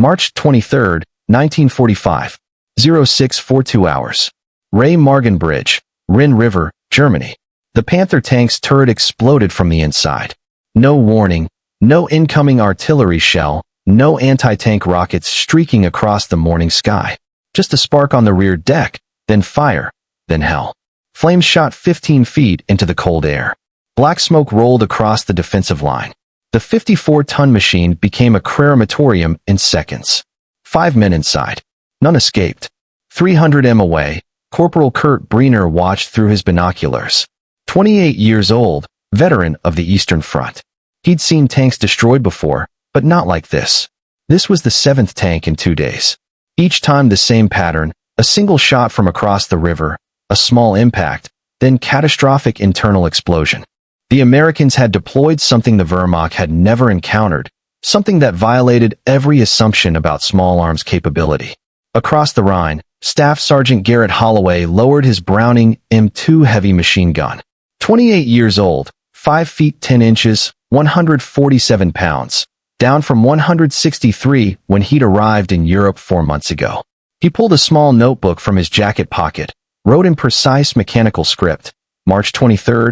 March 23, 1945. 0642 hours. Ray Margan Bridge, Rhine River, Germany. The Panther tank's turret exploded from the inside. No warning, no incoming artillery shell, no anti-tank rockets streaking across the morning sky. Just a spark on the rear deck, then fire, then hell. Flames shot 15 feet into the cold air. Black smoke rolled across the defensive line. The 54-ton machine became a crematorium in seconds. 5 men inside. None escaped. 300 m away, Corporal Kurt Breener watched through his binoculars. 28 years old, veteran of the Eastern Front. He'd seen tanks destroyed before, but not like this. This was the 7th tank in 2 days. Each time the same pattern, a single shot from across the river, a small impact, then catastrophic internal explosion. The Americans had deployed something the Wehrmacht had never encountered, something that violated every assumption about small arms capability. Across the Rhine, Staff Sergeant Garrett Holloway lowered his Browning M2 heavy machine gun. 28 years old, 5 feet 10 inches, 147 pounds, down from 163 when he'd arrived in Europe 4 months ago. He pulled a small notebook from his jacket pocket, wrote in precise mechanical script, March 23,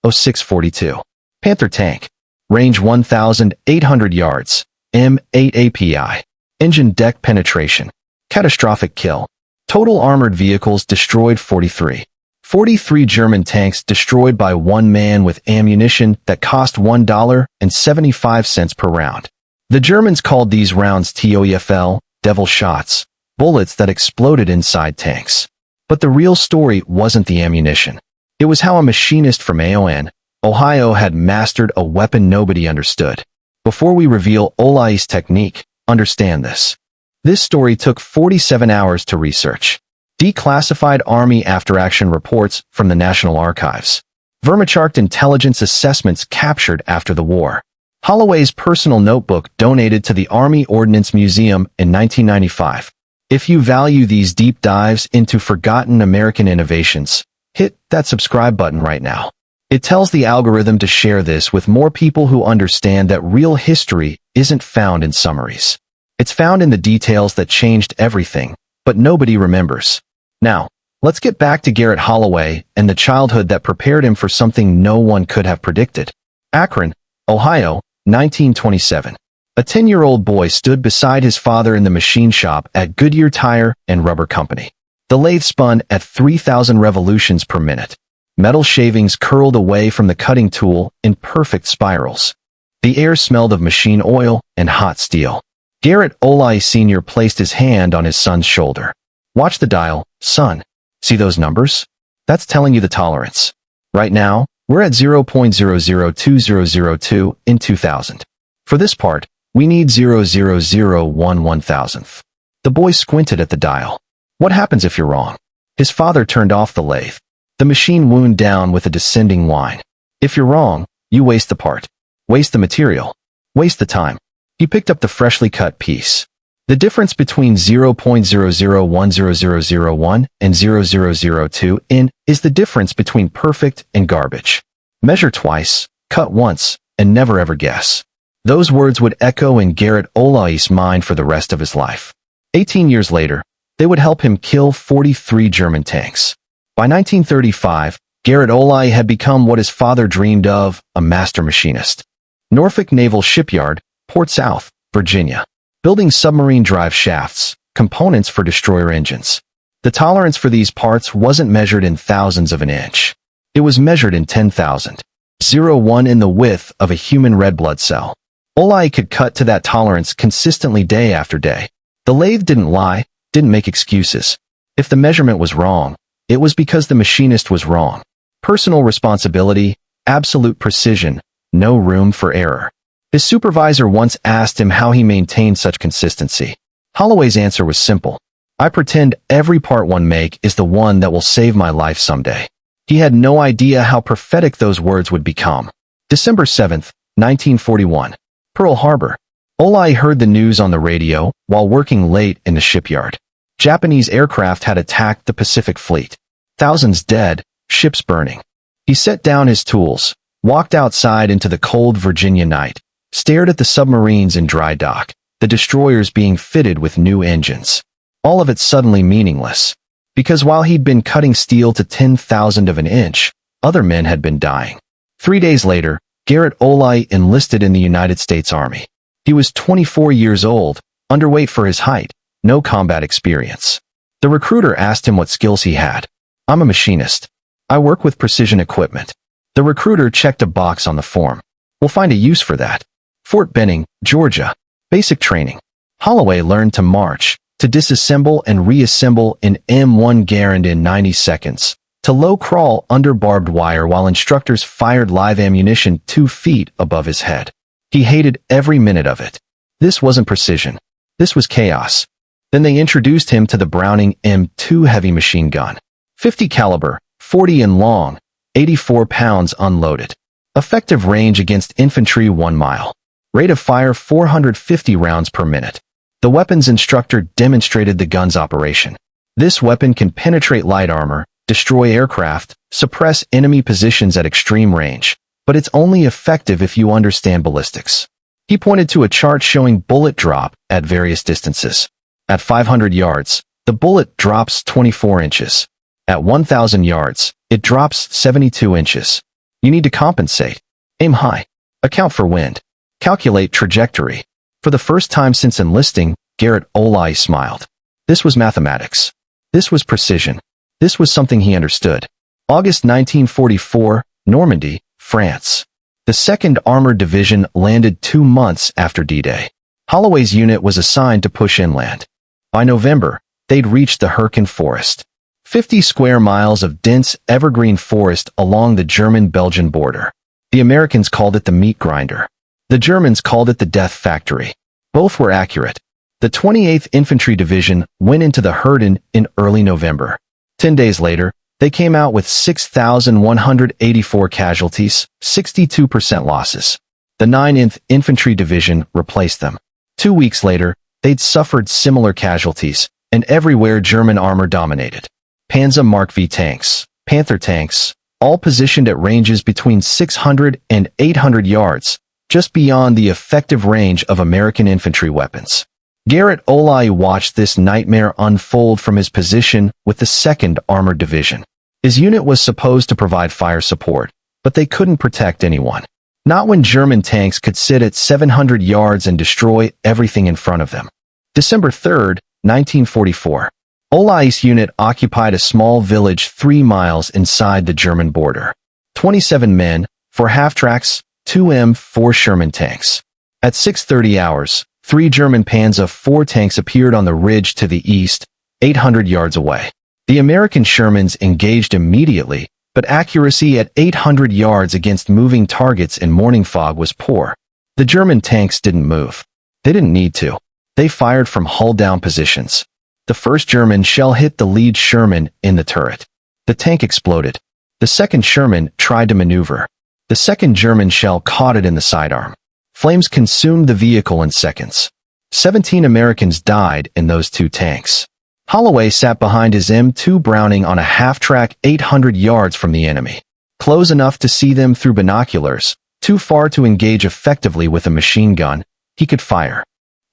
0642. Panther tank. Range 1,800 yards. M8 API. Engine deck penetration. Catastrophic kill. Total armored vehicles destroyed 43. 43 German tanks destroyed by one man with ammunition that cost $1.75 per round. The Germans called these rounds TOEFL, devil shots, bullets that exploded inside tanks. But the real story wasn't the ammunition. It was how a machinist from AON, Ohio had mastered a weapon nobody understood. Before we reveal Olai's technique, understand this. This story took 47 hours to research. Declassified Army after-action reports from the National Archives. Wehrmacht intelligence assessments captured after the war. Holloway's personal notebook donated to the Army Ordnance Museum in 1995. If you value these deep dives into forgotten American innovations, hit that subscribe button right now. It tells the algorithm to share this with more people who understand that real history isn't found in summaries. It's found in the details that changed everything, but nobody remembers. Now, let's get back to Garrett Holloway and the childhood that prepared him for something no one could have predicted. Akron, Ohio, 1927. A 10-year-old boy stood beside his father in the machine shop at Goodyear Tire and Rubber Company. The lathe spun at 3,000 revolutions per minute. Metal shavings curled away from the cutting tool in perfect spirals. The air smelled of machine oil and hot steel. Garrett Olai Sr. placed his hand on his son's shoulder. Watch the dial, son. See those numbers? That's telling you the tolerance. Right now, we're at 0.002002 in 2000. For this part, we need 0.0011,000th. The boy squinted at the dial. What happens if you're wrong? His father turned off the lathe. The machine wound down with a descending whine. If you're wrong, you waste the part. Waste the material. Waste the time. He picked up the freshly cut piece. The difference between 0.001001 and 0.0002 in is the difference between perfect and garbage. Measure twice, cut once, and never ever guess. Those words would echo in Garrett Olai's mind for the rest of his life. 18 years later, they would help him kill 43 German tanks. By 1935, Garrett Olai had become what his father dreamed of, a master machinist. Norfolk Naval Shipyard, Port South, Virginia. Building submarine drive shafts, components for destroyer engines. The tolerance for these parts wasn't measured in thousandths of an inch. It was measured in 10,000. 0.1 in the width of a human red blood cell. Olai could cut to that tolerance consistently day after day. The lathe didn't lie, didn't make excuses. If the measurement was wrong, it was because the machinist was wrong. Personal responsibility, absolute precision, no room for error. His supervisor once asked him how he maintained such consistency. Holloway's answer was simple. I pretend every part one make is the one that will save my life someday. He had no idea how prophetic those words would become. December 7, 1941. Pearl Harbor. Olai heard the news on the radio while working late in the shipyard. Japanese aircraft had attacked the Pacific Fleet. Thousands dead, ships burning. He set down his tools, walked outside into the cold Virginia night, stared at the submarines in dry dock. the destroyers being fitted with new engines. All of it suddenly meaningless. Because while he'd been cutting steel to 10,000 of an inch, other men had been dying. 3 days later, Garrett Olai enlisted in the United States Army. He was 24 years old, underweight for his height, no combat experience. The recruiter asked him what skills he had. "I'm a machinist. I work with precision equipment." The recruiter checked a box on the form. "We'll find a use for that." Fort Benning, Georgia. Basic training. Holloway learned to march, to disassemble and reassemble an M1 Garand in 90 seconds, to low crawl under barbed wire while instructors fired live ammunition 2 feet above his head. He hated every minute of it. This wasn't precision. This was chaos. Then they introduced him to the Browning M2 heavy machine gun. 50 caliber, 40 in long, 84 pounds unloaded. Effective range against infantry 1 mile. Rate of fire 450 rounds per minute. The weapons instructor demonstrated the gun's operation. This weapon can penetrate light armor, destroy aircraft, suppress enemy positions at extreme range, but it's only effective if you understand ballistics. He pointed to a chart showing bullet drop at various distances. At 500 yards, the bullet drops 24 inches. At 1,000 yards, it drops 72 inches. You need to compensate. Aim high. Account for wind. Calculate trajectory. For the first time since enlisting, Garrett Olai smiled. This was mathematics. This was precision. This was something he understood. August 1944, Normandy, France. The 2nd Armored Division landed 2 months after D-Day. Holloway's unit was assigned to push inland. By November, they'd reached the Hürtgen Forest. 50 square miles of dense evergreen forest along the German-Belgian border. The Americans called it the meat grinder. The Germans called it the death factory. Both were accurate. The 28th Infantry Division went into the Hürtgen in early November. 10 days later, they came out with 6,184 casualties, 62% losses. The 9th Infantry Division replaced them. 2 weeks later, they'd suffered similar casualties, and everywhere German armor dominated. Panzer Mark V tanks, Panther tanks, all positioned at ranges between 600 and 800 yards, just beyond the effective range of American infantry weapons. Garrett Olai watched this nightmare unfold from his position with the 2nd Armored Division. His unit was supposed to provide fire support, but they couldn't protect anyone. Not when German tanks could sit at 700 yards and destroy everything in front of them. December 3, 1944. Olai's unit occupied a small village 3 miles inside the German border. 27 men, 4 half-tracks, 2 M4 Sherman tanks. At 6:30 hours, 3 German Panzer IV tanks appeared on the ridge to the east, 800 yards away. The American Shermans engaged immediately, but accuracy at 800 yards against moving targets in morning fog was poor. The German tanks didn't move. They didn't need to. They fired from hull-down positions. The first German shell hit the lead Sherman in the turret. The tank exploded. The second Sherman tried to maneuver. The second German shell caught it in the sidearm. Flames consumed the vehicle in seconds. 17 Americans died in those 2 tanks. Holloway sat behind his M2 Browning on a half-track 800 yards from the enemy. Close enough to see them through binoculars, too far to engage effectively with a machine gun, he could fire.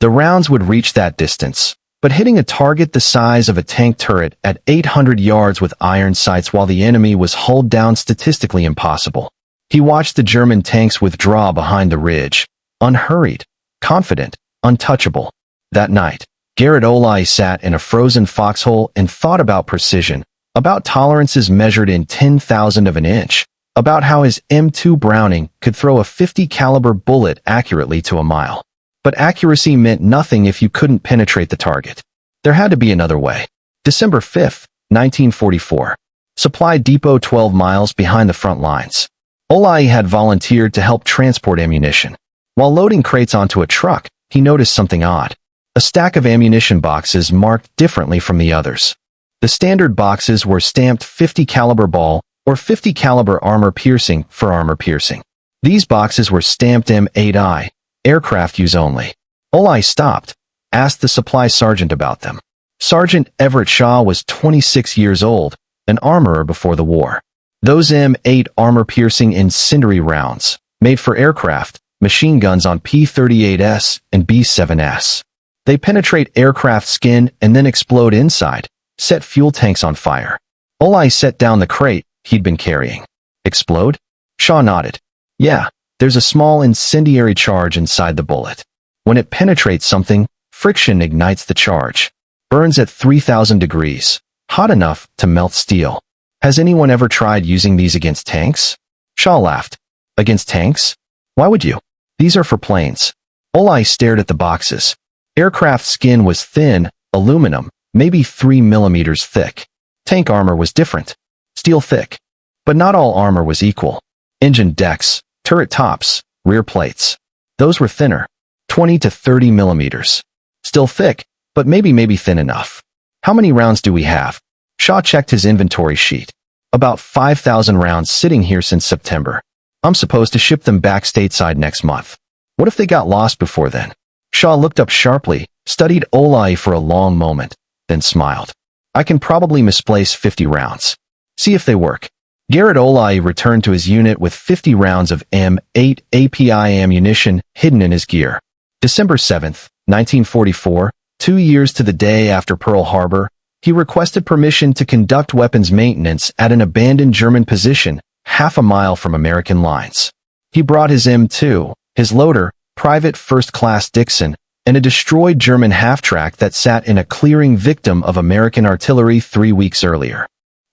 The rounds would reach that distance, but hitting a target the size of a tank turret at 800 yards with iron sights while the enemy was hulled down statistically impossible. He watched the German tanks withdraw behind the ridge, unhurried, confident, untouchable. That night, Garrett Olai sat in a frozen foxhole and thought about precision, about tolerances measured in 10,000 of an inch, about how his M2 Browning could throw a 50 caliber bullet accurately to a mile. But accuracy meant nothing if you couldn't penetrate the target. There had to be another way. December 5, 1944. Supply depot 12 miles behind the front lines. Olai had volunteered to help transport ammunition. While loading crates onto a truck, he noticed something odd. A stack of ammunition boxes marked differently from the others. The standard boxes were stamped 50 caliber ball or 50 caliber armor piercing for armor piercing. These boxes were stamped M8I, aircraft use only. Olai stopped, asked the supply sergeant about them. Sergeant Everett Shaw was 26 years old, an armorer before the war. Those M8 armor-piercing incendiary rounds, made for aircraft, machine guns on P-38S and B-7S. They penetrate aircraft skin and then explode inside, set fuel tanks on fire. Olai set down the crate he'd been carrying. Explode? Shaw nodded. Yeah, there's a small incendiary charge inside the bullet. When it penetrates something, friction ignites the charge. Burns at 3,000 degrees, hot enough to melt steel. Has anyone ever tried using these against tanks? Shaw laughed. Against tanks? Why would you? These are for planes. Olai stared at the boxes. Aircraft skin was thin, aluminum, maybe 3 millimeters thick. Tank armor was different. Steel thick. But not all armor was equal. Engine decks, turret tops, rear plates. Those were thinner. 20 to 30 millimeters. Still thick, but maybe thin enough. How many rounds do we have? Shaw checked his inventory sheet. About 5,000 rounds sitting here since September. I'm supposed to ship them back stateside next month. What if they got lost before then? Shaw looked up sharply, studied Olai for a long moment, then smiled. I can probably misplace 50 rounds. See if they work. Garrett Olai returned to his unit with 50 rounds of M8 API ammunition hidden in his gear. December 7, 1944, 2 years to the day after Pearl Harbor, he requested permission to conduct weapons maintenance at an abandoned German position half a mile from American lines. He brought his M2, his loader, Private First Class Dixon, and a destroyed German half-track that sat in a clearing victim of American artillery 3 weeks earlier.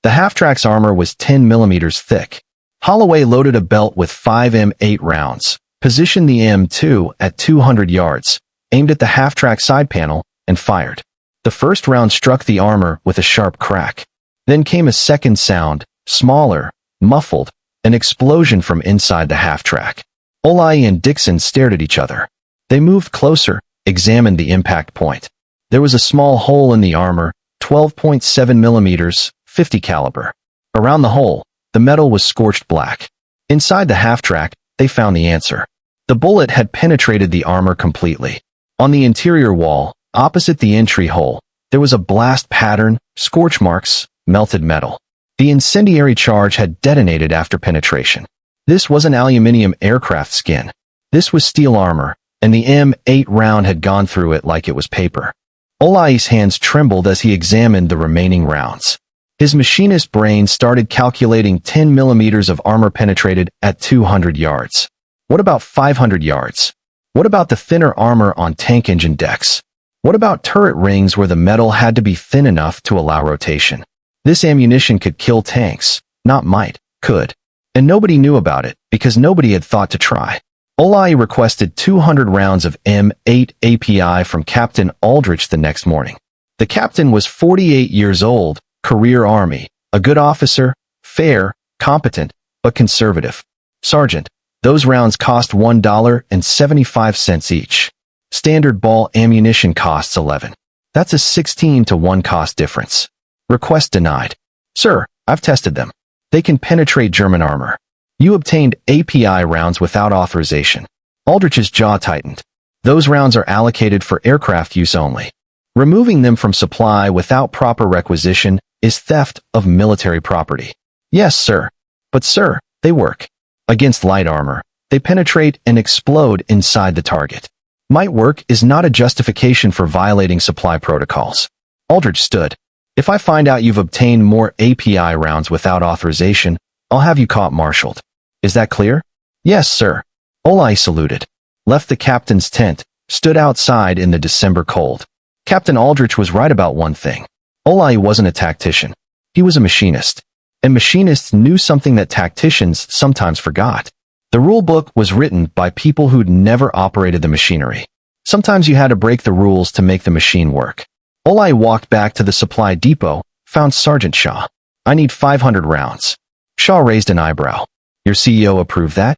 The half-track's armor was 10 millimeters thick. Holloway loaded a belt with 5 M8 rounds, positioned the M2 at 200 yards, aimed at the half-track side panel, and fired. The first round struck the armor with a sharp crack. Then came a second sound, smaller, muffled, an explosion from inside the half-track. Olai and Dixon stared at each other. They moved closer, examined the impact point. There was a small hole in the armor, 12.7 millimeters, 50 caliber. Around the hole, the metal was scorched black. Inside the half-track, they found the answer. The bullet had penetrated the armor completely. On the interior wall, opposite the entry hole, there was a blast pattern, scorch marks, melted metal. The incendiary charge had detonated after penetration. This wasn't aluminum aircraft skin. This was steel armor, and the M8 round had gone through it like it was paper. Olai's hands trembled as he examined the remaining rounds. His machinist brain started calculating 10 millimeters of armor penetrated at 200 yards. What about 500 yards? What about the thinner armor on tank engine decks? What about turret rings where the metal had to be thin enough to allow rotation? This ammunition could kill tanks, not might, could. And nobody knew about it, because nobody had thought to try. Olai requested 200 rounds of M8 API from Captain Aldrich the next morning. The captain was 48 years old, career Army, a good officer, fair, competent, but conservative. Sergeant, those rounds cost $1.75 each. Standard ball ammunition costs 11. That's a 16 to 1 cost difference. Request denied. Sir, I've tested them. They can penetrate German armor. You obtained API rounds without authorization. Aldrich's jaw tightened. Those rounds are allocated for aircraft use only. Removing them from supply without proper requisition is theft of military property. Yes, sir. But sir, they work. Against light armor, they penetrate and explode inside the target. Might work is not a justification for violating supply protocols. Aldrich stood. If I find out you've obtained more API rounds without authorization, I'll have you court-martialed. Is that clear? Yes, sir. Olai saluted. Left the captain's tent, stood outside in the December cold. Captain Aldrich was right about one thing. Olai wasn't a tactician. He was a machinist. And machinists knew something that tacticians sometimes forgot. The rule book was written by people who'd never operated the machinery. Sometimes you had to break the rules to make the machine work. Olai walked back to the supply depot, found Sergeant Shaw. I need 500 rounds. Shaw raised an eyebrow. Your CEO approved that?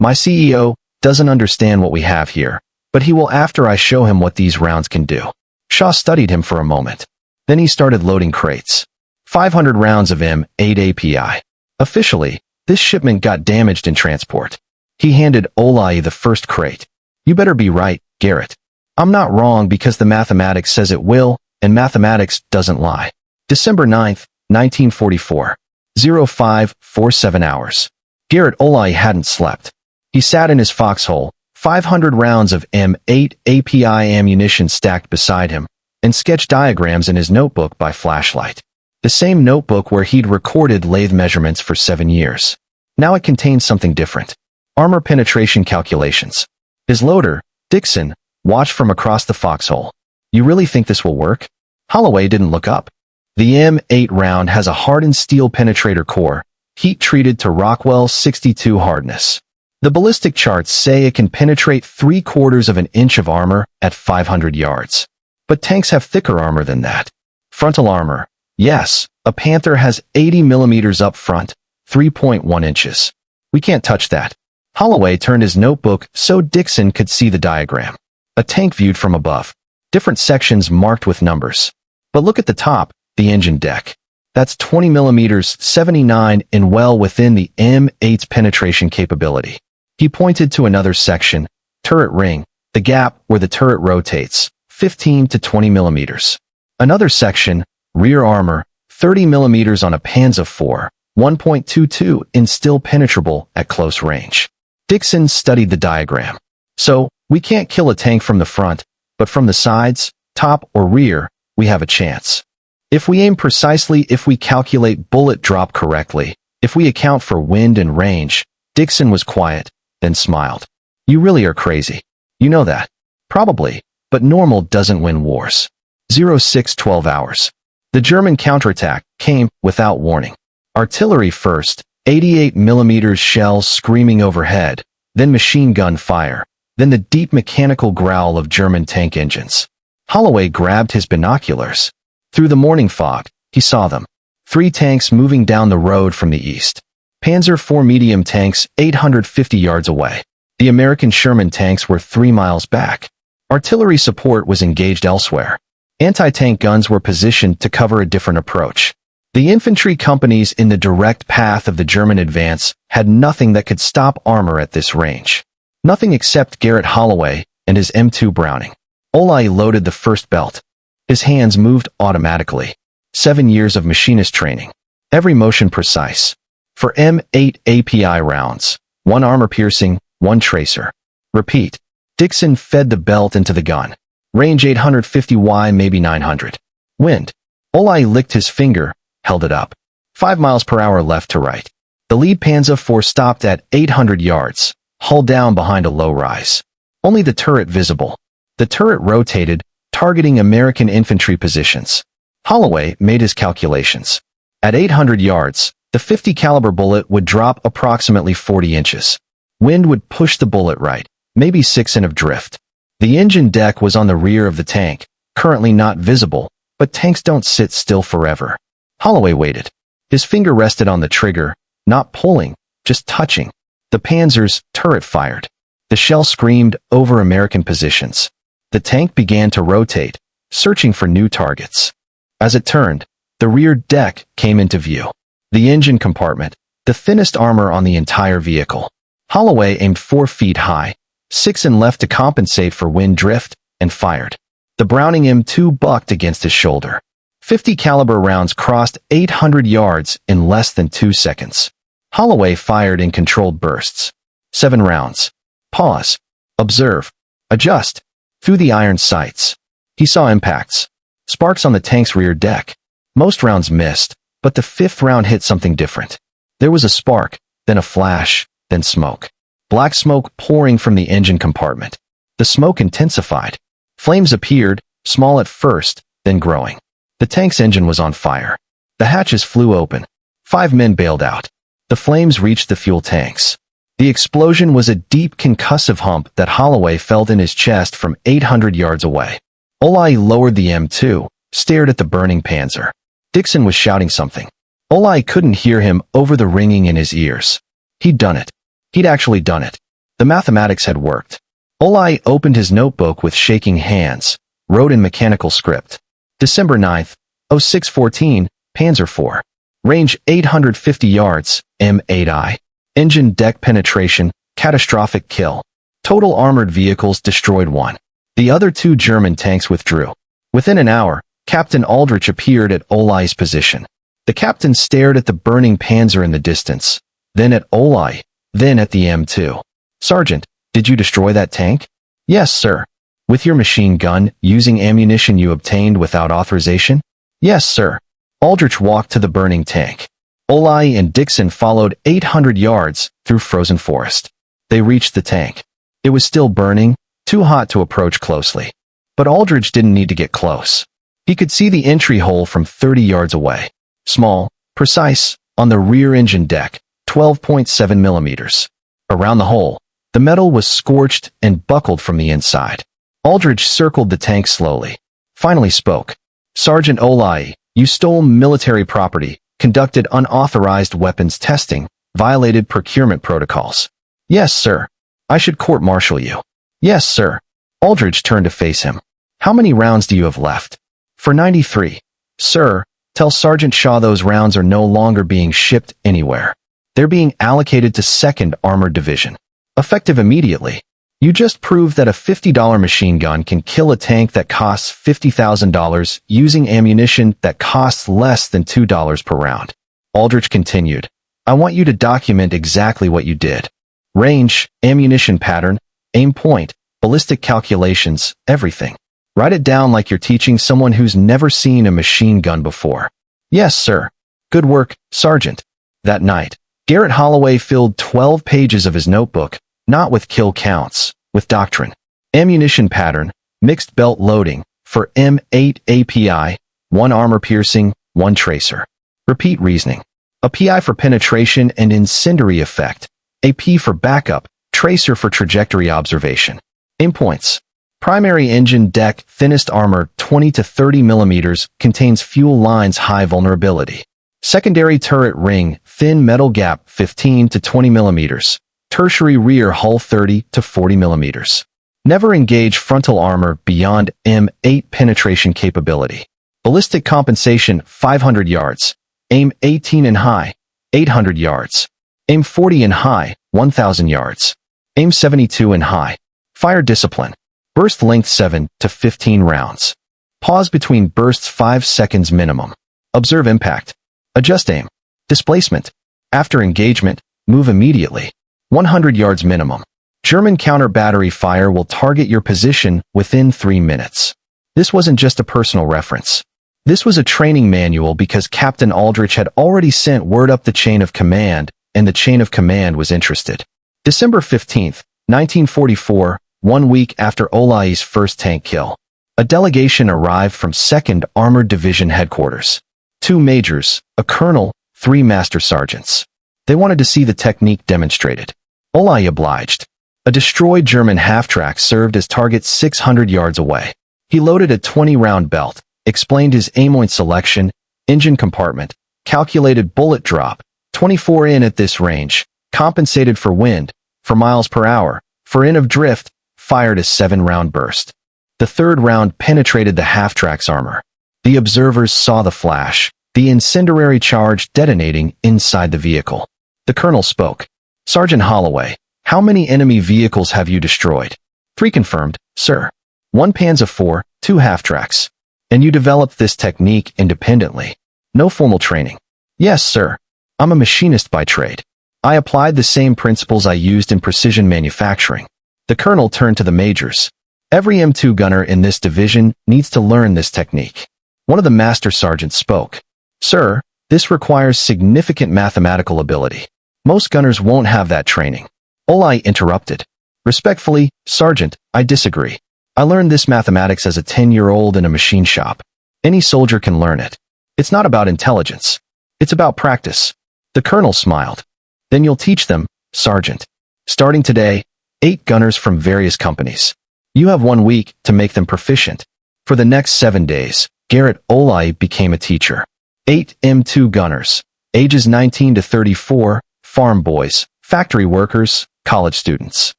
My CEO doesn't understand what we have here, but he will after I show him what these rounds can do. Shaw studied him for a moment. Then he started loading crates. 500 rounds of M8 API. Officially, this shipment got damaged in transport. He handed Olai the first crate. You better be right, Garrett. I'm not wrong because the mathematics says it will, and mathematics doesn't lie. December 9th, 1944. 0547 hours. Garrett Olai hadn't slept. He sat in his foxhole, 500 rounds of M8 API ammunition stacked beside him, and sketch diagrams in his notebook by flashlight. The same notebook where he'd recorded lathe measurements for 7 years. Now it contained something different. Armor penetration calculations. His loader, Dixon, watched from across the foxhole. You really think this will work? Holloway didn't look up. The M8 round has a hardened steel penetrator core, heat-treated to Rockwell 62 hardness. The ballistic charts say it can penetrate 3/4 of an inch of armor at 500 yards. But tanks have thicker armor than that. Frontal armor. Yes, a Panther has 80 millimeters up front, 3.1 inches. We can't touch that. Holloway turned his notebook so Dixon could see the diagram. A tank viewed from above. Different sections marked with numbers. But look at the top, the engine deck. That's 20 millimeters, 79 and well within the M8's penetration capability. He pointed to another section, turret ring, the gap where the turret rotates, 15 to 20 millimeters. Another section, rear armor, 30 millimeters on a Panzer IV, 1.22 and still penetrable at close range. Dixon studied the diagram. So, we can't kill a tank from the front, but from the sides, top or rear, we have a chance. If we aim precisely, if we calculate bullet drop correctly, if we account for wind and range, Dixon was quiet, then smiled. You really are crazy. You know that. Probably, but normal doesn't win wars. 06-12 hours. The German counterattack came without warning. Artillery first, 88 millimeters shells screaming overhead, then machine gun fire, then the deep mechanical growl of German tank engines. Holloway grabbed his binoculars. Through the morning fog, he saw them. 3 tanks moving down the road from the east. Panzer IV medium tanks 850 yards away. The American Sherman tanks were 3 miles back. Artillery support was engaged elsewhere. Anti-tank guns were positioned to cover a different approach. The infantry companies in the direct path of the German advance had nothing that could stop armor at this range. Nothing except Garrett Holloway and his M2 Browning. Olai loaded the first belt. His hands moved automatically. 7 years of machinist training. Every motion precise. For M8 API rounds, 1 armor-piercing, 1 tracer. Repeat. Dixon fed the belt into the gun. Range 850 Y, maybe 900. Wind. Olai licked his finger, held it up. 5 miles per hour left to right. The lead Panzer IV stopped at 800 yards, hull down behind a low rise. Only the turret visible. The turret rotated, targeting American infantry positions. Holloway made his calculations. At 800 yards, the 50 caliber bullet would drop approximately 40 inches. Wind would push the bullet right, maybe 6 in of drift. The engine deck was on the rear of the tank, currently not visible, but tanks don't sit still forever. Holloway waited. His finger rested on the trigger, not pulling, just touching. The Panzer's turret fired. The shell screamed over American positions. The tank began to rotate, searching for new targets. As it turned, the rear deck came into view. The engine compartment, the thinnest armor on the entire vehicle. Holloway aimed 4 feet high, 6 in left to compensate for wind drift, and fired. The Browning M2 bucked against his shoulder. 50 caliber rounds crossed 800 yards in less than 2 seconds. Holloway fired in controlled bursts. 7 rounds. Pause. Observe. Adjust. Through the iron sights. He saw impacts. Sparks on the tank's rear deck. Most rounds missed, but the 5th round hit something different. There was a spark, then a flash, then smoke. Black smoke pouring from the engine compartment. The smoke intensified. Flames appeared, small at first, then growing. The tank's engine was on fire. The hatches flew open. 5 men bailed out. The flames reached the fuel tanks. The explosion was a deep concussive hump that Holloway felt in his chest from 800 yards away. Olai lowered the M2, stared at the burning Panzer. Dixon was shouting something. Olai couldn't hear him over the ringing in his ears. He'd done it. He'd actually done it. The mathematics had worked. Olai opened his notebook with shaking hands, wrote in mechanical script. December 9th, 0614, Panzer IV. Range 850 yards, M8I. Engine deck penetration, catastrophic kill. Total armored vehicles destroyed 1. The other 2 German tanks withdrew. Within an hour, Captain Aldrich appeared at Olai's position. The captain stared at the burning Panzer in the distance, then at Olai, then at the M2. Sergeant, Did you destroy that tank? Yes, sir. With your machine gun, using ammunition you obtained without authorization? Yes, sir. Aldrich walked to the burning tank. Olai and Dixon followed 800 yards through frozen forest. They reached the tank. It was still burning, too hot to approach closely. But Aldrich didn't need to get close. He could see the entry hole from 30 yards away. Small, precise, on the rear engine deck, 12.7 millimeters. Around the hole, the metal was scorched and buckled from the inside. Aldrich circled the tank slowly. Finally spoke. Sergeant Olai, you stole military property, conducted unauthorized weapons testing, violated procurement protocols. Yes, sir. I should court-martial you. Yes, sir. Aldrich turned to face him. How many rounds do you have left? For 93. Sir, tell Sergeant Shaw those rounds are no longer being shipped anywhere. They're being allocated to 2nd Armored Division. Effective immediately. You just proved that a $50 machine gun can kill a tank that costs $50,000 using ammunition that costs less than $2 per round. Aldrich continued. I want you to document exactly what you did. Range, ammunition pattern, aim point, ballistic calculations, everything. Write it down like you're teaching someone who's never seen a machine gun before. Yes, sir. Good work, Sergeant. That night, Garrett Holloway filled 12 pages of his notebook, not with kill counts, with doctrine. Ammunition pattern, mixed belt loading, for M8 API, 1 armor piercing, 1 tracer. Repeat reasoning. A PI for penetration and incendiary effect. A P for backup, tracer for trajectory observation. Aim points. Primary engine deck, thinnest armor, 20 to 30 millimeters, contains fuel lines high vulnerability. Secondary turret ring, thin metal gap, 15 to 20 millimeters. Tertiary rear hull 30 to 40 millimeters. Never engage frontal armor beyond M8 penetration capability. Ballistic compensation 500 yards. Aim 18 and high, 800 yards. Aim 40 and high, 1,000 yards. Aim 72 and high. Fire discipline. Burst length 7 to 15 rounds. Pause between bursts 5 seconds minimum. Observe impact. Adjust aim. Displacement. After engagement, move immediately. 100 yards minimum. German counter-battery fire will target your position within 3 minutes. This wasn't just a personal reference. This was a training manual because Captain Aldrich had already sent word up the chain of command, and the chain of command was interested. December 15th, 1944, 1 week after Olai's first tank kill. A delegation arrived from 2nd Armored Division headquarters. 2 majors, a colonel, 3 master sergeants. They wanted to see the technique demonstrated. Olai obliged. A destroyed German half-track served as target 600 yards away. He loaded a 20-round belt, explained his aim point selection, engine compartment, calculated bullet drop, 24 in at this range, compensated for wind, for miles per hour, for in of drift, fired a 7-round burst. The 3rd round penetrated the half-track's armor. The observers saw the flash, the incendiary charge detonating inside the vehicle. The colonel spoke. Sergeant Holloway, how many enemy vehicles have you destroyed? 3 confirmed, sir. 1 Panzer IV, 2 half-tracks. And you developed this technique independently. No formal training. Yes, sir. I'm a machinist by trade. I applied the same principles I used in precision manufacturing. The colonel turned to the majors. Every M2 gunner in this division needs to learn this technique. One of the master sergeants spoke. Sir, this requires significant mathematical ability. Most gunners won't have that training. Olai interrupted. Respectfully, Sergeant, I disagree. I learned this mathematics as a 10-year-old in a machine shop. Any soldier can learn it. It's not about intelligence. It's about practice. The colonel smiled. Then you'll teach them, Sergeant. Starting today, 8 gunners from various companies. You have 1 week to make them proficient. For the next 7 days, Garrett Olai became a teacher. 8 M2 gunners, ages 19 to 34, farm boys, factory workers, college students.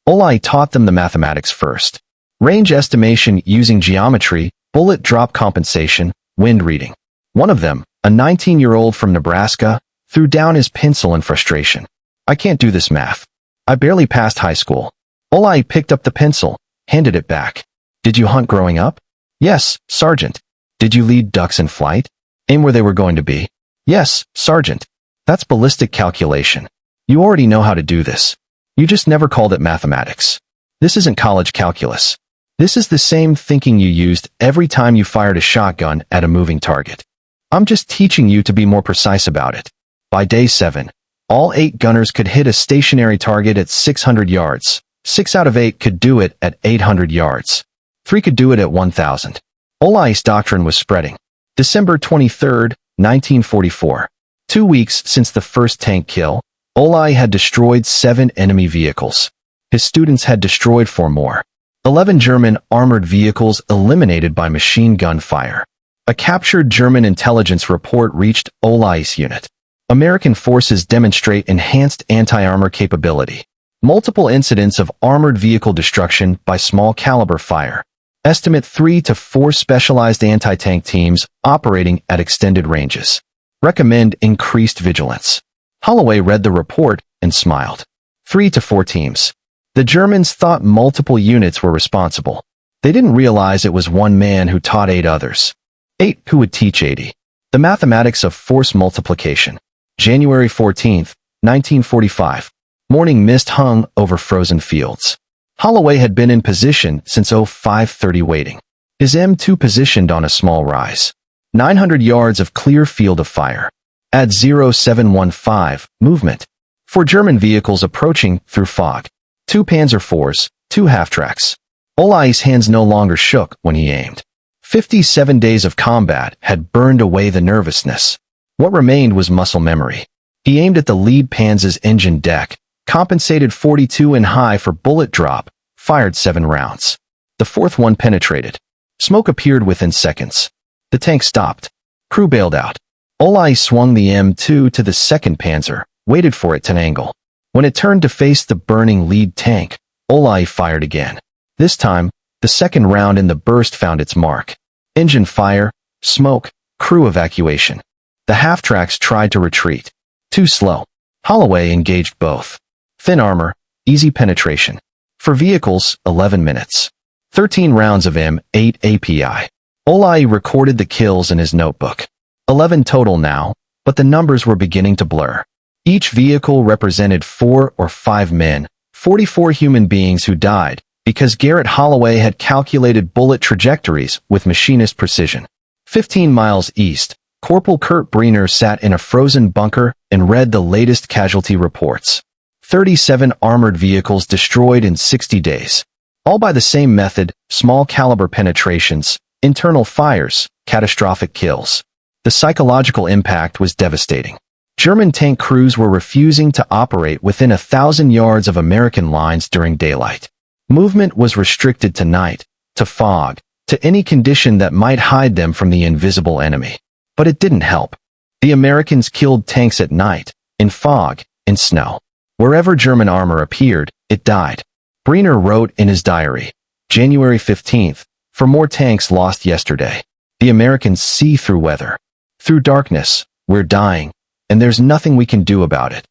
Olai taught them the mathematics first. Range estimation using geometry, bullet drop compensation, wind reading. One of them, a 19-year-old from Nebraska, threw down his pencil in frustration. I can't do this math. I barely passed high school. Olai picked up the pencil, handed it back. Did you hunt growing up? Yes, Sergeant. Did you lead ducks in flight? Aim where they were going to be? Yes, Sergeant. That's ballistic calculation. You already know how to do this. You just never called it mathematics. This isn't college calculus. This is the same thinking you used every time you fired a shotgun at a moving target. I'm just teaching you to be more precise about it. By day 7, all 8 gunners could hit a stationary target at 600 yards. 6 out of 8 could do it at 800 yards. 3 could do it at 1,000. Olayi's doctrine was spreading. December 23, 1944. 2 weeks since the first tank kill, Olayi had destroyed 7 enemy vehicles. His students had destroyed 4 more. 11 German armored vehicles eliminated by machine gun fire. A captured German intelligence report reached Olayi's unit. American forces demonstrate enhanced anti-armor capability. Multiple incidents of armored vehicle destruction by small caliber fire. Estimate 3 to 4 specialized anti-tank teams operating at extended ranges. Recommend increased vigilance. Holloway read the report and smiled. 3 to 4 teams. The Germans thought multiple units were responsible. They didn't realize it was one man who taught 8 others. 8 who would teach 80. The mathematics of force multiplication. January 14, 1945. Morning mist hung over frozen fields. Holloway had been in position since 05:30 waiting. His M2 positioned on a small rise. 900 yards of clear field of fire. At 0715, movement. 4 German vehicles approaching through fog. 2 Panzer IVs, 2 half-tracks. Olayi's hands no longer shook when he aimed. 57 days of combat had burned away the nervousness. What remained was muscle memory. He aimed at the lead Panzer's engine deck, compensated 42 in high for bullet drop, fired 7 rounds. The 4th one penetrated. Smoke appeared within seconds. The tank stopped. Crew bailed out. Olayi swung the M2 to the 2nd Panzer, waited for it to angle. When it turned to face the burning lead tank, Olayi fired again. This time, the 2nd round in the burst found its mark. Engine fire, smoke, crew evacuation. The half-tracks tried to retreat. Too slow. Holloway engaged both. Thin armor, easy penetration. For vehicles, 11 minutes. 13 rounds of M8 API. Olayi recorded the kills in his notebook. 11 total now, but the numbers were beginning to blur. Each vehicle represented 4 or 5 men, 44 human beings who died, because Garrett Holloway had calculated bullet trajectories with machinist precision. 15 miles east, Corporal Kurt Breener sat in a frozen bunker and read the latest casualty reports. 37 armored vehicles destroyed in 60 days. All by the same method, small caliber penetrations, internal fires, catastrophic kills. The psychological impact was devastating. German tank crews were refusing to operate within 1,000 yards of American lines during daylight. Movement was restricted to night, to fog, to any condition that might hide them from the invisible enemy. But it didn't help. The Americans killed tanks at night, in fog, in snow. Wherever German armor appeared, it died. Breener wrote in his diary, January 15th, for more tanks lost yesterday. The Americans see through weather. Through darkness, we're dying, and there's nothing we can do about it.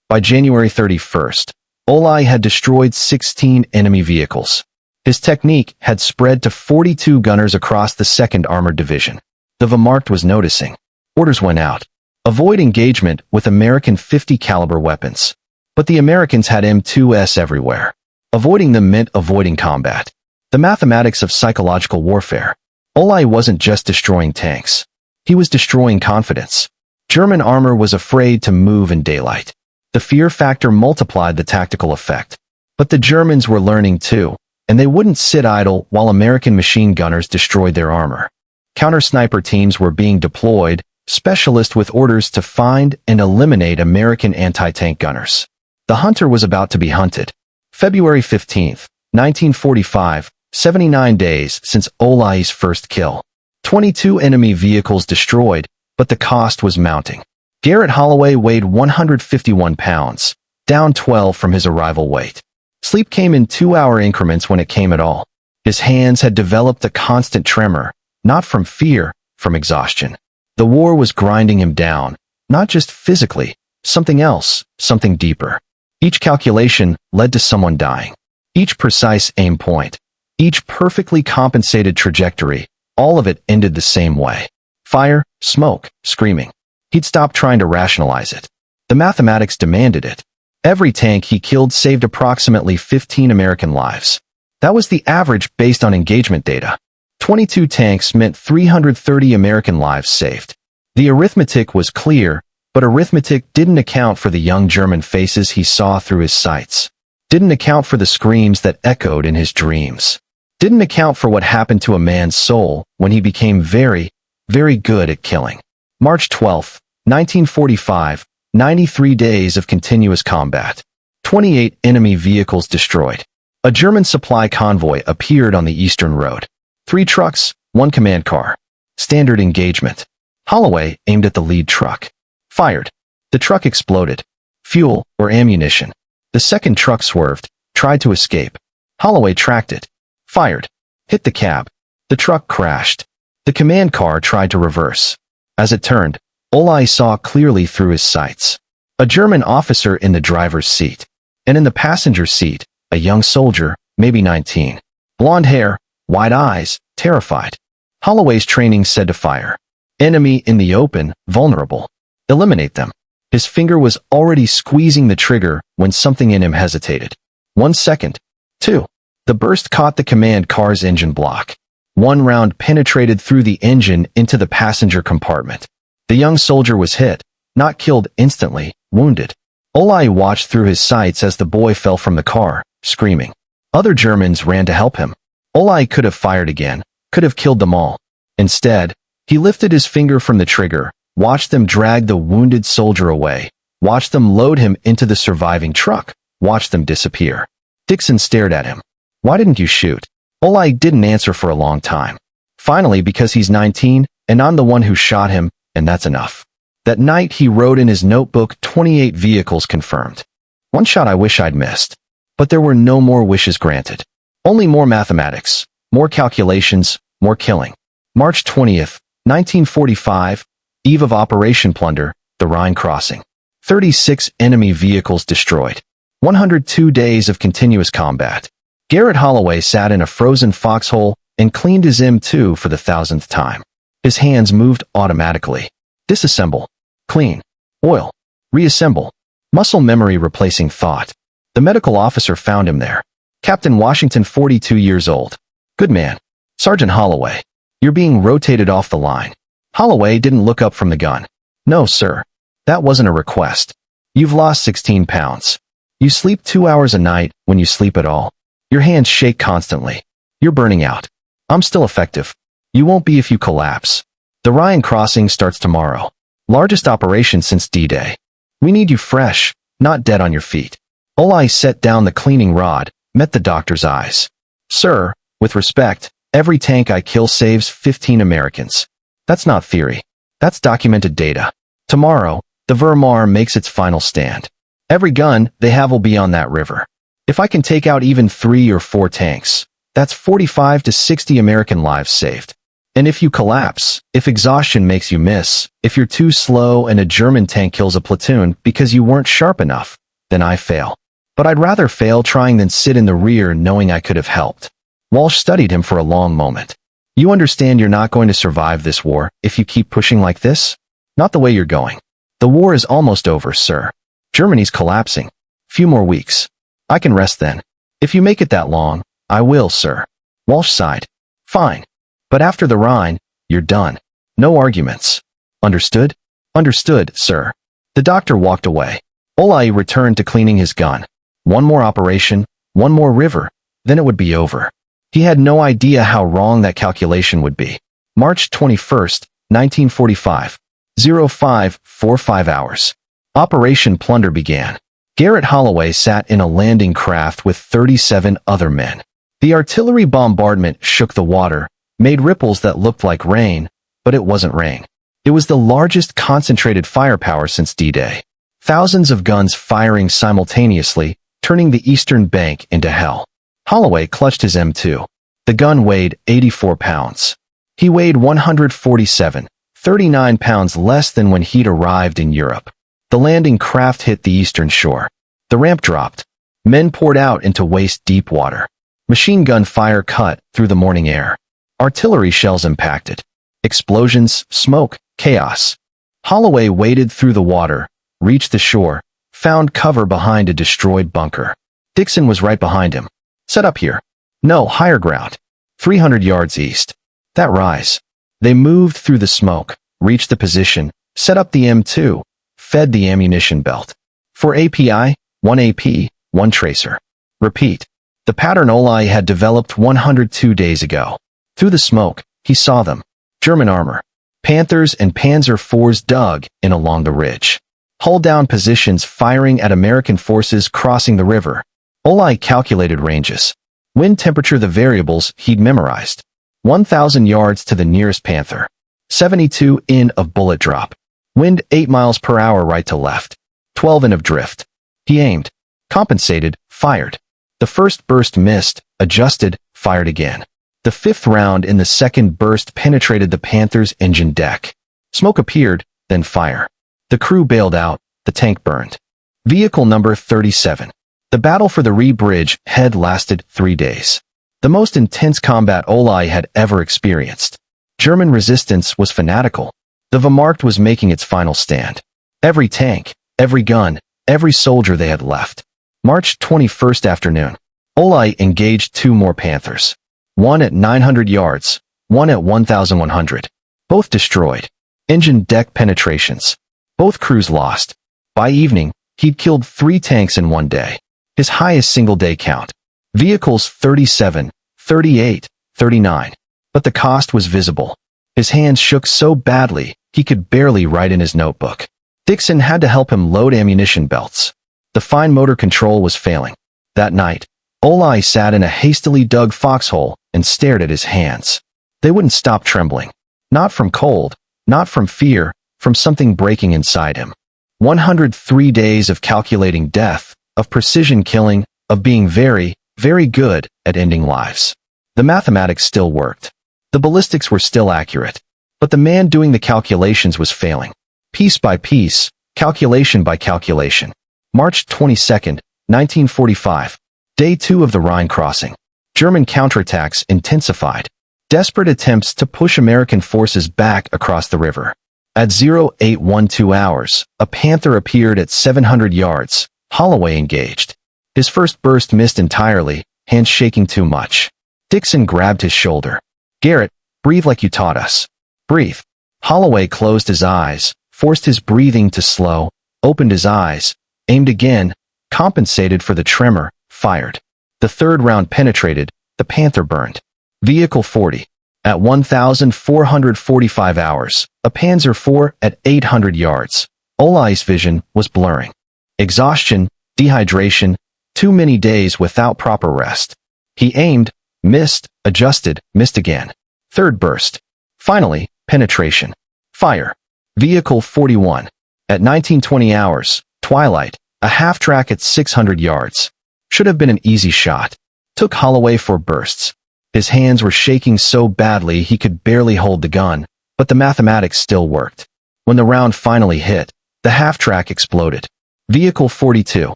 By January 31st, Olayi had destroyed 16 enemy vehicles. His technique had spread to 42 gunners across the 2nd Armored Division. The Wehrmacht was noticing. Orders went out. Avoid engagement with American 50 caliber weapons. But the Americans had M2s everywhere. Avoiding them meant avoiding combat. The mathematics of psychological warfare. Olayi wasn't just destroying tanks. He was destroying confidence. German armor was afraid to move in daylight. The fear factor multiplied the tactical effect. But the Germans were learning too, and they wouldn't sit idle while American machine gunners destroyed their armor. Counter-sniper teams were being deployed, specialists with orders to find and eliminate American anti-tank gunners. The hunter was about to be hunted. February 15th, 1945, 79 days since Olayi's first kill. 22 enemy vehicles destroyed, but the cost was mounting. Garrett Holloway weighed 151 pounds, down 12 from his arrival weight. Sleep came in 2-hour increments when it came at all. His hands had developed a constant tremor, not from fear, from exhaustion. The war was grinding him down, not just physically, something else, something deeper. Each calculation led to someone dying. Each precise aim point, each perfectly compensated trajectory, all of it ended the same way. Fire, smoke, screaming. He'd stopped trying to rationalize it. The mathematics demanded it. Every tank he killed saved approximately 15 American lives. That was the average based on engagement data. 22 tanks meant 330 American lives saved. The arithmetic was clear, but arithmetic didn't account for the young German faces he saw through his sights. Didn't account for the screams that echoed in his dreams. Didn't account for what happened to a man's soul when he became very, very good at killing. March 12, 1945, 93 days of continuous combat. 28 enemy vehicles destroyed. A German supply convoy appeared on the Eastern Road. 3 trucks, 1 command car. Standard engagement. Holloway aimed at the lead truck. Fired. The truck exploded. Fuel or ammunition. The second truck swerved, tried to escape. Holloway tracked it. Fired. Hit the cab. The truck crashed. The command car tried to reverse. As it turned, Olai saw clearly through his sights. A German officer in the driver's seat. And in the passenger seat, a young soldier, maybe 19. Blonde hair, wide eyes, terrified. Holloway's training said to fire. Enemy in the open, vulnerable. Eliminate them. His finger was already squeezing the trigger when something in him hesitated. 1 second. 2. The burst caught the command car's engine block. 1 round penetrated through the engine into the passenger compartment. The young soldier was hit, not killed instantly, wounded. Olai watched through his sights as the boy fell from the car, screaming. Other Germans ran to help him. Olai could have fired again, could have killed them all. Instead, he lifted his finger from the trigger, watched them drag the wounded soldier away, watched them load him into the surviving truck, watched them disappear. Dixon stared at him. Why didn't you shoot? Olai didn't answer for a long time. Finally, because he's 19, and I'm the one who shot him, and that's enough. That night he wrote in his notebook 28 vehicles confirmed. 1 shot I wish I'd missed. But there were no more wishes granted. Only more mathematics, more calculations, more killing. March 20th, 1945, eve of Operation Plunder, the Rhine crossing. 36 enemy vehicles destroyed. 102 days of continuous combat. Garrett Holloway sat in a frozen foxhole and cleaned his M2 for the 1000th time. His hands moved automatically. Disassemble. Clean. Oil. Reassemble. Muscle memory replacing thought. The medical officer found him there. Captain Washington, 42 years old. Good man. Sergeant Holloway. You're being rotated off the line. Holloway didn't look up from the gun. No, sir. That wasn't a request. You've lost 16 pounds. You sleep 2 hours a night when you sleep at all. Your hands shake constantly. You're burning out. I'm still effective. You won't be if you collapse. The Rhine crossing starts tomorrow. Largest operation since D-Day. We need you fresh, not dead on your feet. Olai set down the cleaning rod, met the doctor's eyes. Sir, with respect, every tank I kill saves 15 Americans. That's not theory. That's documented data. Tomorrow, the Wehrmacht makes its final stand. Every gun they have will be on that river. If I can take out even 3 or 4 tanks, that's 45 to 60 American lives saved. And if you collapse, if exhaustion makes you miss, if you're too slow and a German tank kills a platoon because you weren't sharp enough, then I fail. But I'd rather fail trying than sit in the rear knowing I could have helped. Walsh studied him for a long moment. You understand you're not going to survive this war if you keep pushing like this? Not the way you're going. The war is almost over, sir. Germany's collapsing. Few more weeks. I can rest then. If you make it that long, I will, sir. Walsh sighed. Fine. But after the Rhine, you're done. No arguments. Understood? Understood, sir. The doctor walked away. Olai returned to cleaning his gun. 1 more operation, 1 more river, then it would be over. He had no idea how wrong that calculation would be. March 21st, 1945. 0545 hours. Operation Plunder began. Garrett Holloway sat in a landing craft with 37 other men. The artillery bombardment shook the water, made ripples that looked like rain, but it wasn't rain. It was the largest concentrated firepower since D-Day. Thousands of guns firing simultaneously, turning the eastern bank into hell. Holloway clutched his M2. The gun weighed 84 pounds. He weighed 147, 39 pounds less than when he'd arrived in Europe. The landing craft hit the eastern shore. The ramp dropped. Men poured out into waist-deep water. Machine gun fire cut through the morning air. Artillery shells impacted. Explosions, smoke, chaos. Holloway waded through the water, reached the shore, found cover behind a destroyed bunker. Dixon was right behind him. Set up here. No, higher ground. 300 yards east. That rise. They moved through the smoke, reached the position, set up the M2, fed the ammunition belt. For API, 1 AP, 1 tracer. Repeat. The pattern Olai had developed 102 days ago. Through the smoke, he saw them. German armor. Panthers and Panzer IVs dug in along the ridge. Hull down positions firing at American forces crossing the river. Olai calculated ranges. Wind temperature, the variables he'd memorized. 1,000 yards to the nearest Panther. 72 in of bullet drop. Wind 8 miles per hour right to left. 12 in of drift. He aimed. Compensated. Fired. The first burst missed. Adjusted. Fired again. The fifth round in the second burst penetrated the Panther's engine deck. Smoke appeared, then fire. The crew bailed out. The tank burned. Vehicle number 37. The battle for the Ree Bridge had lasted 3 days. The most intense combat Olai had ever experienced. German resistance was fanatical. The Wehrmacht was making its final stand. Every tank, every gun, every soldier they had left. March 21st afternoon. Olai engaged 2 more Panthers. One at 900 yards, one at 1,100. Both destroyed. Engine deck penetrations. Both crews lost. By evening, he'd killed 3 tanks in 1 day. His highest single-day count. Vehicles 37, 38, 39. But the cost was visible. His hands shook so badly, he could barely write in his notebook. Dixon had to help him load ammunition belts. The fine motor control was failing. That night, Olai sat in a hastily dug foxhole and stared at his hands. They wouldn't stop trembling. Not from cold, not from fear, from something breaking inside him. 103 days of calculating death, of precision killing, of being very, very good at ending lives. The mathematics still worked. The ballistics were still accurate. But the man doing the calculations was failing. Piece by piece, calculation by calculation. March 22, 1945. Day 2 of the Rhine crossing. German counterattacks intensified. Desperate attempts to push American forces back across the river. At 0812 hours, a Panther appeared at 700 yards. Holloway engaged. His first burst missed entirely, hands shaking too much. Dixon grabbed his shoulder. Garrett, breathe like you taught us. Breathe. Holloway closed his eyes, forced his breathing to slow, opened his eyes, aimed again, compensated for the tremor, fired. The third round penetrated, the Panther burned. Vehicle 40. At 1,445 hours, a Panzer IV at 800 yards. Olai's vision was blurring. Exhaustion, dehydration, too many days without proper rest. He aimed, missed, adjusted, missed again. Third burst. Finally, penetration. Fire. Vehicle 41. At 1920 hours, twilight, a half-track at 600 yards. Should have been an easy shot. Took Holloway 4 bursts. His hands were shaking so badly he could barely hold the gun, but the mathematics still worked. When the round finally hit, the half-track exploded. Vehicle 42.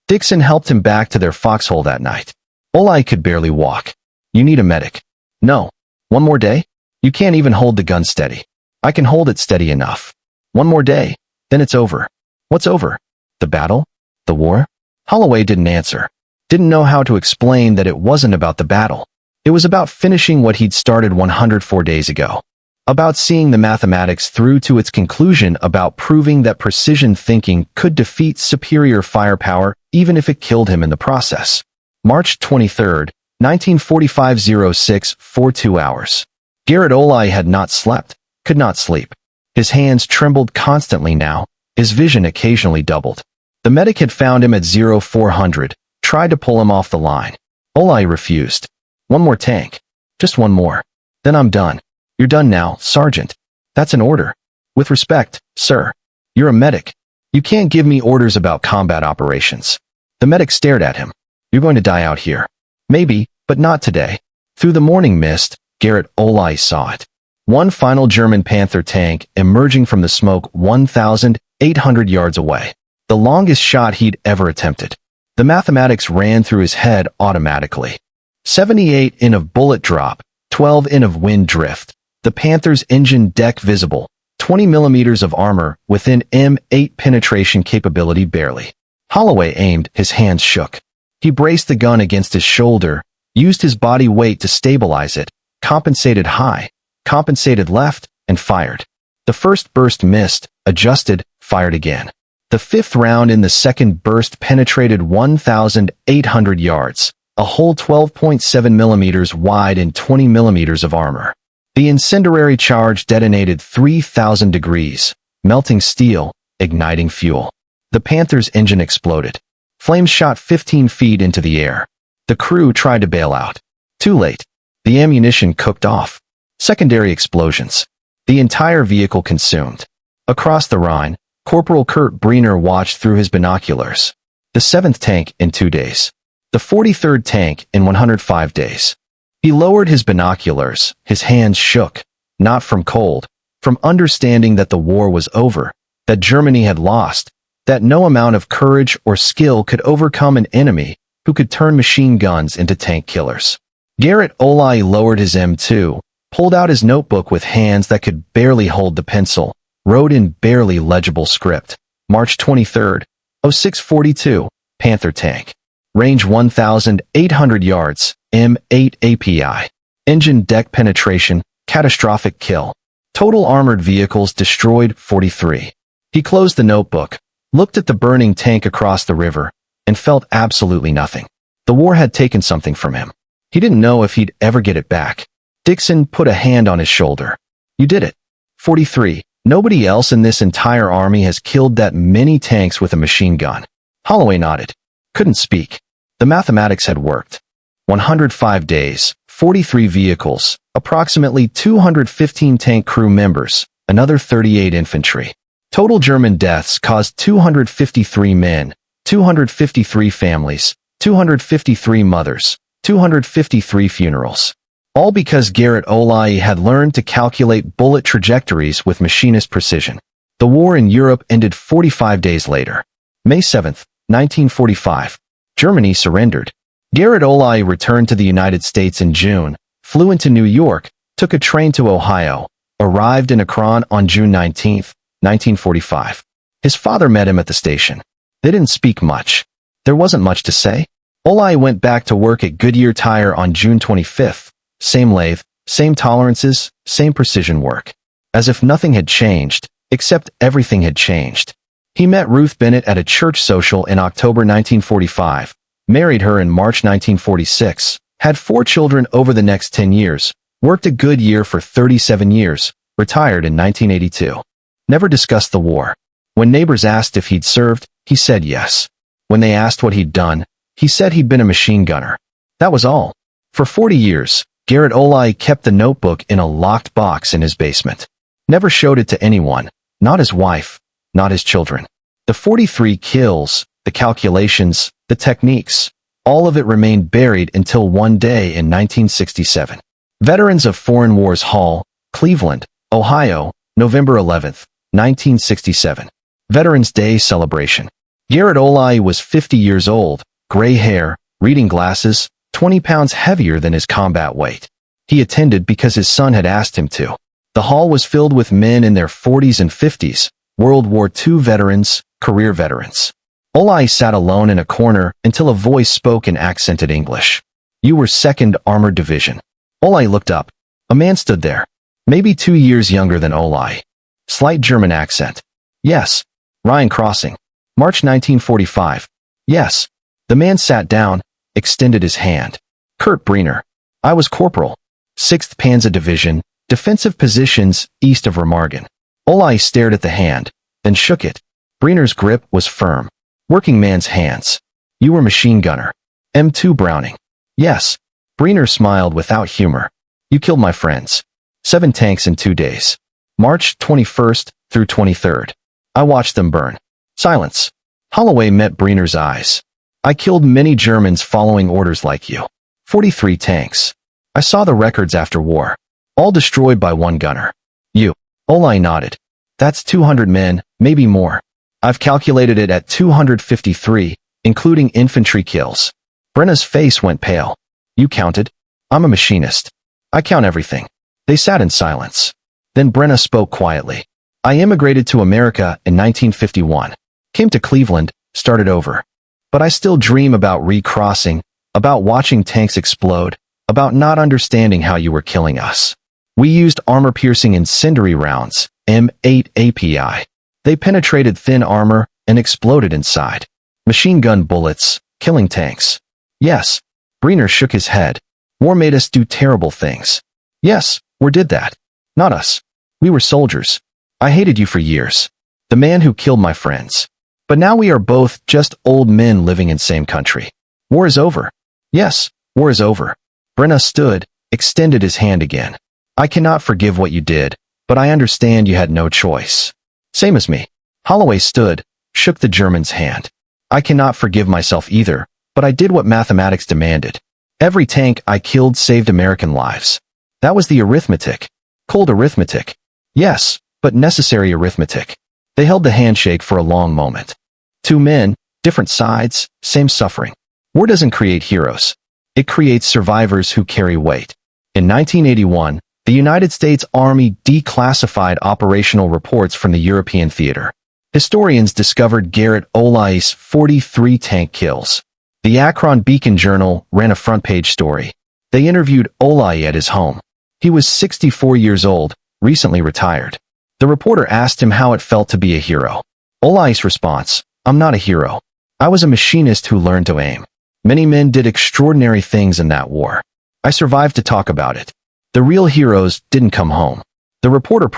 Dixon helped him back to their foxhole that night. Olai could barely walk. You need a medic. No. 1 more day? You can't even hold the gun steady. I can hold it steady enough. 1 more day, then it's over. What's over? The battle? The war? Holloway didn't answer. Didn't know how to explain that it wasn't about the battle. It was about finishing what he'd started 104 days ago. About seeing the mathematics through to its conclusion, about proving that precision thinking could defeat superior firepower even if it killed him in the process. March 23, 1945 0642 hours. Garrett Olai had not slept, could not sleep. His hands trembled constantly now, his vision occasionally doubled. The medic had found him at 0400, tried to pull him off the line. Olai refused. 1 more tank. Just 1 more. Then I'm done. You're done now, Sergeant. That's an order. With respect, sir. You're a medic. You can't give me orders about combat operations. The medic stared at him. You're going to die out here. Maybe, but not today. Through the morning mist, Garrett Olai saw it. 1 final German Panther tank emerging from the smoke 1,800 yards away. The longest shot he'd ever attempted. The mathematics ran through his head automatically. 78 in of bullet drop, 12 in of wind drift. The Panther's engine deck visible. 20 millimeters of armor within M8 penetration capability barely. Holloway aimed, his hands shook. He braced the gun against his shoulder, used his body weight to stabilize it, compensated high, compensated left, and fired. The first burst missed, adjusted, fired again. The fifth round in the second burst penetrated 1,800 yards, a hole 12.7 millimeters wide and 20 millimeters of armor. The incendiary charge detonated 3,000 degrees, melting steel, igniting fuel. The Panther's engine exploded. Flames shot 15 feet into the air. The crew tried to bail out. Too late. The ammunition cooked off. Secondary explosions. The entire vehicle consumed. Across the Rhine, Corporal Kurt Briner watched through his binoculars. The 7th tank in 2 days. The 43rd tank in 105 days. He lowered his binoculars, his hands shook, not from cold, from understanding that the war was over, that Germany had lost, that no amount of courage or skill could overcome an enemy who could turn machine guns into tank killers. Garrett Olai lowered his M2, pulled out his notebook with hands that could barely hold the pencil, wrote in barely legible script. March 23rd, 0642, Panther tank. Range 1,800 yards, M8 API. Engine deck penetration, catastrophic kill. Total armored vehicles destroyed 43. He closed the notebook, looked at the burning tank across the river, and felt absolutely nothing. The war had taken something from him. He didn't know if he'd ever get it back. Dixon put a hand on his shoulder. You did it. 43. Nobody else in this entire army has killed that many tanks with a machine gun. Holloway nodded. Couldn't speak. The mathematics had worked. 105 days, 43 vehicles, approximately 215 tank crew members, another 38 infantry. Total German deaths caused 253 men, 253 families, 253 mothers, 253 funerals. All because Garrett Olai had learned to calculate bullet trajectories with machinist precision. The war in Europe ended 45 days later. May 7, 1945. Germany surrendered. Garrett Olai returned to the United States in June, flew into New York, took a train to Ohio, arrived in Akron on June 19, 1945. His father met him at the station. They didn't speak much. There wasn't much to say. Olai went back to work at Goodyear Tire on June 25th. Same lathe, same tolerances, same precision work. As if nothing had changed, except everything had changed. He met Ruth Bennett at a church social in October 1945, married her in March 1946, had 4 children over the next 10 years, worked at Goodyear for 37 years, retired in 1982. Never discussed the war. When neighbors asked if he'd served, he said yes. When they asked what he'd done, he said he'd been a machine gunner. That was all. For 40 years, Garrett Olai kept the notebook in a locked box in his basement. Never showed it to anyone, not his wife, not his children. The 43 kills, the calculations, the techniques, all of it remained buried until one day in 1967. Veterans of Foreign Wars Hall, Cleveland, Ohio, November 11, 1967. Veterans Day celebration. Garrett Olai was 50 years old, gray hair, reading glasses, 20 pounds heavier than his combat weight. He attended because his son had asked him to. The hall was filled with men in their 40s and 50s, World War II veterans, career veterans. Olai sat alone in a corner until a voice spoke in accented English. You were 2nd Armored Division. Olai looked up. A man stood there. Maybe 2 years younger than Olai. Slight German accent. Yes. Rhine Crossing. March 1945. Yes. The man sat down, extended his hand. Kurt Briner. I was corporal. 6th Panzer Division, defensive positions east of Remagen. Olai stared at the hand, then shook it. Briner's grip was firm. Working man's hands. You were machine gunner. M2 Browning. Yes. Briner smiled without humor. You killed my friends. 7 tanks in 2 days. March 21st through 23rd. I watched them burn. Silence. Holloway met Briner's eyes. I killed many Germans following orders like you. 43 tanks. I saw the records after war. All destroyed by one gunner. You. Olai nodded. That's 200 men, maybe more. I've calculated it at 253, including infantry kills. Brenna's face went pale. You counted? I'm a machinist. I count everything. They sat in silence. Then Brenna spoke quietly. I immigrated to America in 1951. Came to Cleveland, started over. But I still dream about recrossing, about watching tanks explode, about not understanding how you were killing us. We used armor-piercing incendiary rounds, M8 API. They penetrated thin armor and exploded inside. Machine gun bullets, killing tanks. Yes. Briner shook his head. War made us do terrible things. Yes, war did that. Not us. We were soldiers. I hated you for years. The man who killed my friends. But now we are both just old men living in same country. War is over. Yes, war is over. Brenna stood, extended his hand again. I cannot forgive what you did, but I understand you had no choice. Same as me. Holloway stood, shook the German's hand. I cannot forgive myself either, but I did what mathematics demanded. Every tank I killed saved American lives. That was the arithmetic. Cold arithmetic. Yes, but necessary arithmetic. They held the handshake for a long moment. Two men, different sides, same suffering. War doesn't create heroes. It creates survivors who carry weight. In 1981, the United States Army declassified operational reports from the European theater. Historians discovered Garrett Olai's 43 tank kills. The Akron Beacon Journal ran a front-page story. They interviewed Olai at his home. He was 64 years old, recently retired. The reporter asked him how it felt to be a hero. Olai's response, "I'm not a hero. I was a machinist who learned to aim. Many men did extraordinary things in that war. I survived to talk about it. The real heroes didn't come home." The reporter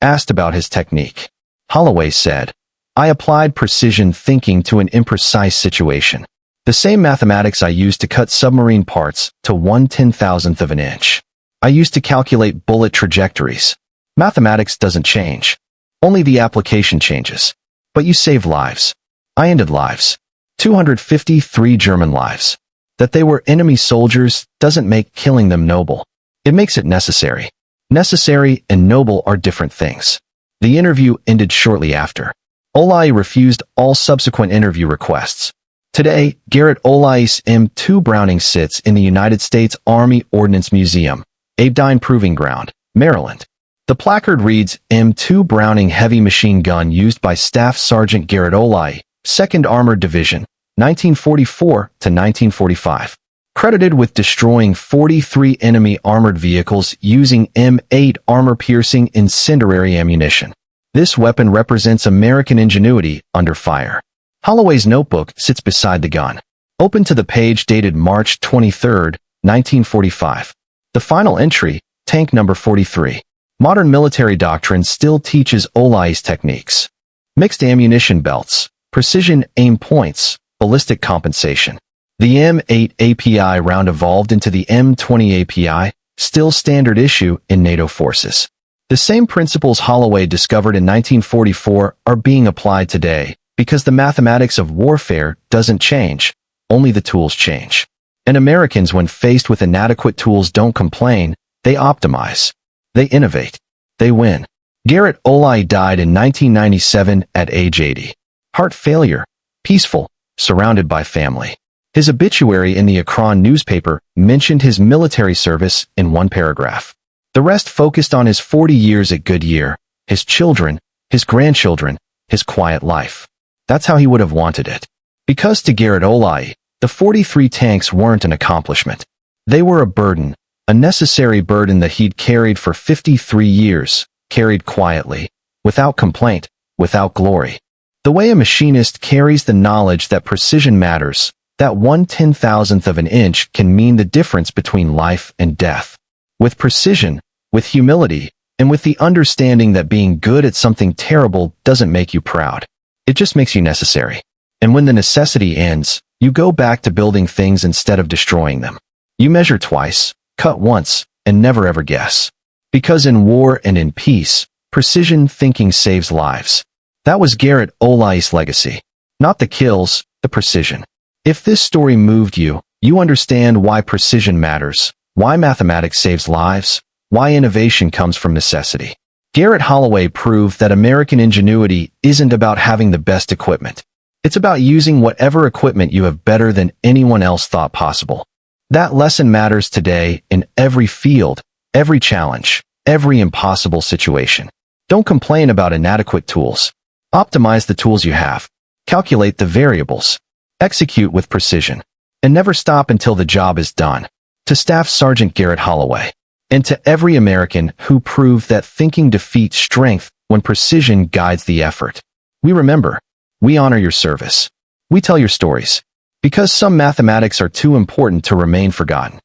asked about his technique. Holloway said, "I applied precision thinking to an imprecise situation. The same mathematics I used to cut submarine parts to 1/10,000th of an inch. I used to calculate bullet trajectories. Mathematics doesn't change. Only the application changes. But you save lives. I ended lives. 253 German lives. That they were enemy soldiers doesn't make killing them noble. It makes it necessary. Necessary and noble are different things." The interview ended shortly after. Olai refused all subsequent interview requests. Today, Garrett Olai's M2 Browning sits in the United States Army Ordnance Museum, Abedyne Proving Ground, Maryland. The placard reads, M2 Browning heavy machine gun used by Staff Sergeant Garrett Olai, 2nd Armored Division, 1944 to 1945. Credited with destroying 43 enemy armored vehicles using M8 armor-piercing incendiary ammunition. This weapon represents American ingenuity under fire. Holloway's notebook sits beside the gun, open to the page dated March 23, 1945. The final entry, tank number 43. Modern military doctrine still teaches Olai's techniques. Mixed ammunition belts, precision aim points, ballistic compensation. The M8 API round evolved into the M20 API, still standard issue in NATO forces. The same principles Holloway discovered in 1944 are being applied today, because the mathematics of warfare doesn't change, only the tools change. And Americans, when faced with inadequate tools, don't complain, they optimize. They innovate. They win. Garrett Olai died in 1997 at age 80. Heart failure. Peaceful. Surrounded by family. His obituary in the Akron newspaper mentioned his military service in one paragraph. The rest focused on his 40 years at Goodyear, his children, his grandchildren, his quiet life. That's how he would have wanted it. Because to Garrett Olai, the 43 tanks weren't an accomplishment. They were a burden, a necessary burden that he'd carried for 53 years, carried quietly, without complaint, without glory. The way a machinist carries the knowledge that precision matters, that 1/10,000th of an inch can mean the difference between life and death. With precision, with humility, and with the understanding that being good at something terrible doesn't make you proud. It just makes you necessary. And when the necessity ends, you go back to building things instead of destroying them. You measure twice, cut once, and never ever guess. Because in war and in peace, precision thinking saves lives. That was Garrett Olai's legacy. Not the kills, the precision. If this story moved you, you understand why precision matters, why mathematics saves lives, why innovation comes from necessity. Garrett Holloway proved that American ingenuity isn't about having the best equipment. It's about using whatever equipment you have better than anyone else thought possible. That lesson matters today in every field, every challenge, every impossible situation. Don't complain about inadequate tools. Optimize the tools you have. Calculate the variables. Execute with precision. And never stop until the job is done. To Staff Sergeant Garrett Holloway. And to every American who proved that thinking defeats strength when precision guides the effort. We remember. We honor your service. We tell your stories. Because some mathematics are too important to remain forgotten.